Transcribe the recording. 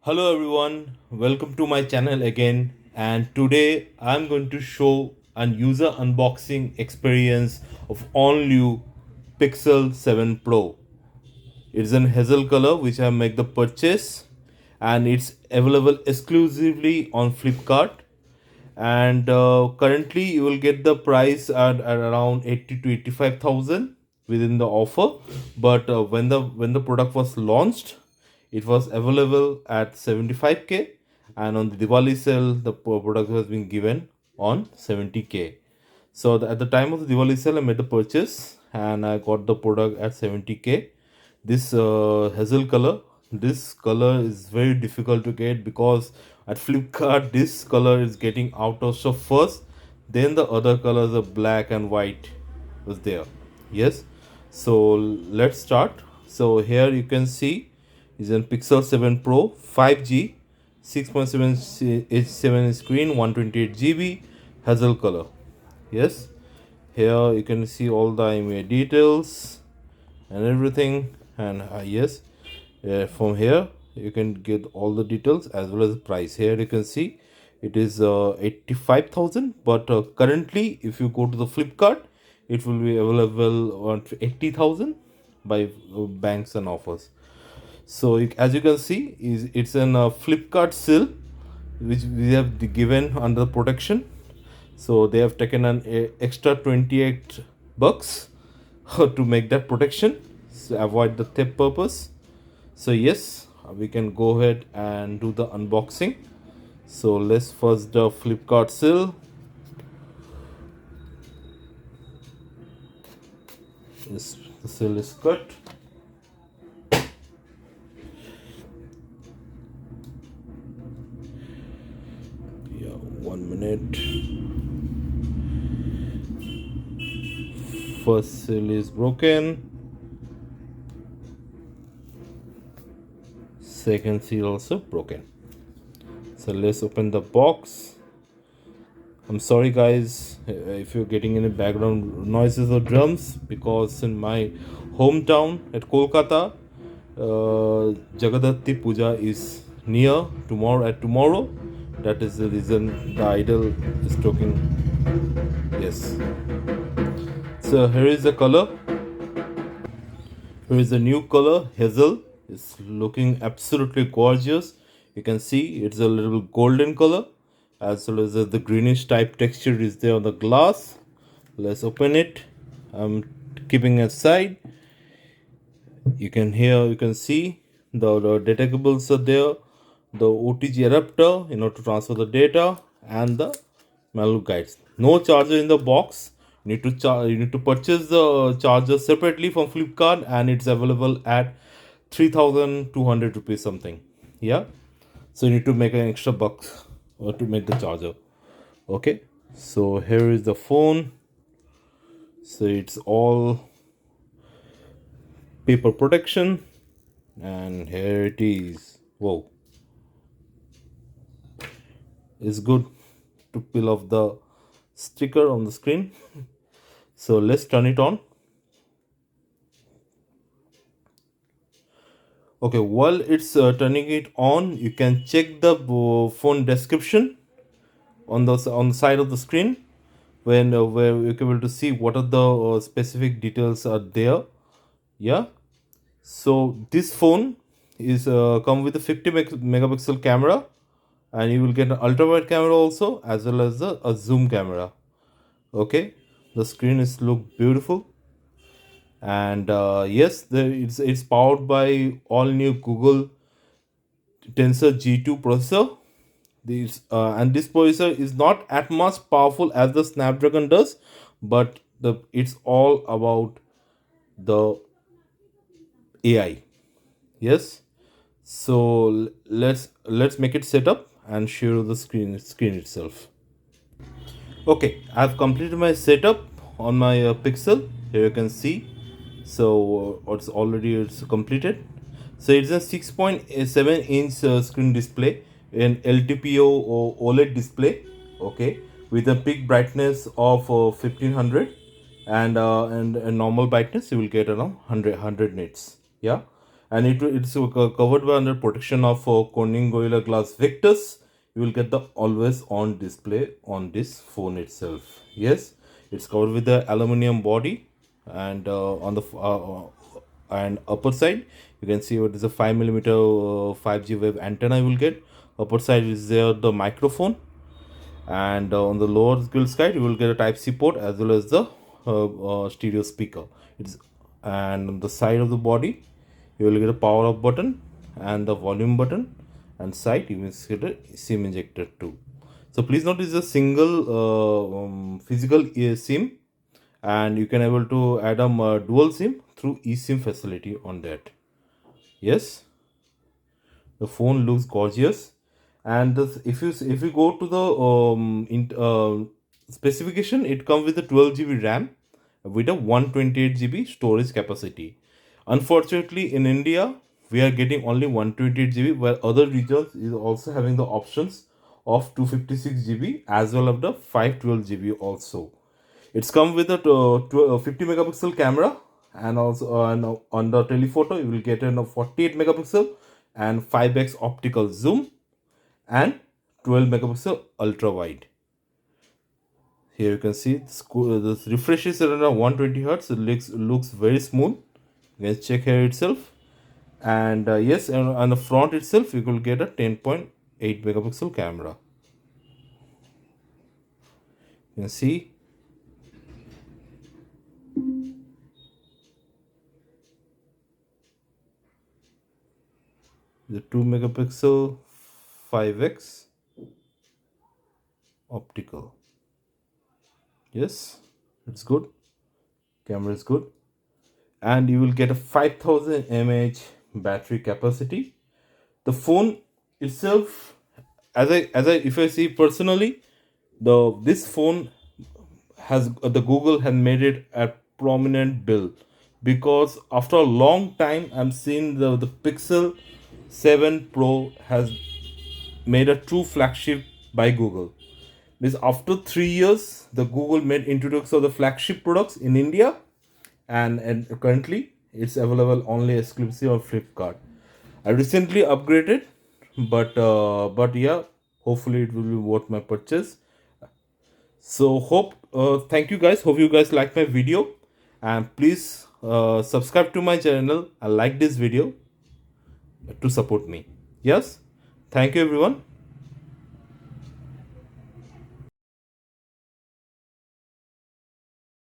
Hello everyone, welcome to my channel again, and today I'm going to show an user unboxing experience of all new Pixel 7 Pro. It's in hazel color which I make the purchase, and it's available exclusively on Flipkart, and currently you will get the price at around 80 to 85,000 within the offer. But when the product was launched, it was available at 75k, and on the Diwali sale the product has been given on 70k. So at the time of the Diwali sale I made the purchase and I got the product at 70k. This hazel color, this color is very difficult to get because at Flipkart this color is getting out of stock first, then the other colors of black and white was there. Yes, so let's start. So here you can see is an Pixel 7 Pro 5G 6.7 H7 screen, 128 GB, hazel color. Yes, here you can see all the IMEI details and everything. And yes, from here you can get all the details as well as the price. Here you can see it is 85,000, but currently if you go to the Flipkart it will be available on 80,000 by banks and offers. So as you can see, it's an Flipkart seal which we have given under protection. So they have taken an extra 28 bucks to make that protection, so avoid the theft purpose. So yes, we can go ahead and do the unboxing. So let's first the Flipkart seal. This the seal is cut. Yeah, 1 minute. First seal is broken. Second seal also broken. So let's open the box. I'm sorry guys if you're getting any background noises or drums, because in my hometown at Kolkata, Jagadatti Puja is near tomorrow. That is the reason the idol is talking. Yes. So here is the color. Here is the new color, hazel. It's looking absolutely gorgeous. You can see it's a little golden color, as well as the greenish type texture is there on the glass. Let's open it. I'm keeping it aside. You can see the detectables are there, the OTG adapter to transfer the data, and the manual guides. No charger in the box. You need to purchase the charger separately from Flipkart, and it's available at 3,200 rupees something. Yeah, so you need to make an extra buck to make the charger. Okay, so here is the phone. So it's all paper protection, and here it is. Whoa, it's good to peel off the sticker on the screen. So let's turn it on. Okay, while it's turning it on, you can check the phone description on the side of the screen, when where you're able to see what are the specific details are there. Yeah, so this phone is come with a 50 megapixel camera, and you will get an ultra wide camera also, as well as a zoom camera. Okay, the screen is look beautiful, and yes, it's powered by all new Google Tensor G2 processor. And this processor is not as much powerful as the Snapdragon does, but it's all about the AI. Yes. So let's make it set up and show the screen itself. Okay, I've completed my setup on my Pixel. Here you can see. So it's completed. So it's a 6.7-inch screen display, an LTPO or OLED display. Okay, with a peak brightness of 1500, and a normal brightness you will get around 100 nits. Yeah, and it's covered by under protection of Corning Gorilla Glass Victus. You will get the always on display on this phone itself. Yes, it's covered with the aluminum body, and on the and upper side you can see what is a 5 millimeter 5G wave antenna you will get. Upper side is there the microphone, and on the lower grill side you will get a type C port as well as the stereo speaker. It's And on the side of the body you will get a power off button and the volume button, and side you will get a SIM injector too. So please note it's a single physical SIM, and you can able to add a dual SIM through eSIM facility on that. Yes, the phone looks gorgeous, and if you go to the specification, it comes with a 12 GB RAM with a 128 GB storage capacity. Unfortunately, in India, we are getting only 128 GB, while other regions is also having the options of 256 GB as well as the 512 GB also. It's come with a 50 megapixel camera, and also on the telephoto you will get a 48 megapixel and 5x optical zoom and 12 megapixel ultra wide. Here you can see this refreshes around 120 hertz. It looks very smooth. You can check here itself, and yes, and on the front itself you will get a 10.8 megapixel camera. You can see the 2 megapixel 5x optical. Yes, it's good. Camera is good, and you will get a 5000 mAh battery capacity. The phone itself, as I if I see personally, this phone has the Google has made it a prominent build, because after a long time I'm seeing the Pixel 7 Pro has made a true flagship by Google. This after 3 years, the Google made introduction of the flagship products in India, and currently it's available only exclusive on Flipkart. I recently upgraded, but yeah, hopefully it will be worth my purchase. So thank you guys. Hope you guys like my video, and please subscribe to my channel and like this video to support me. Yes, thank you everyone.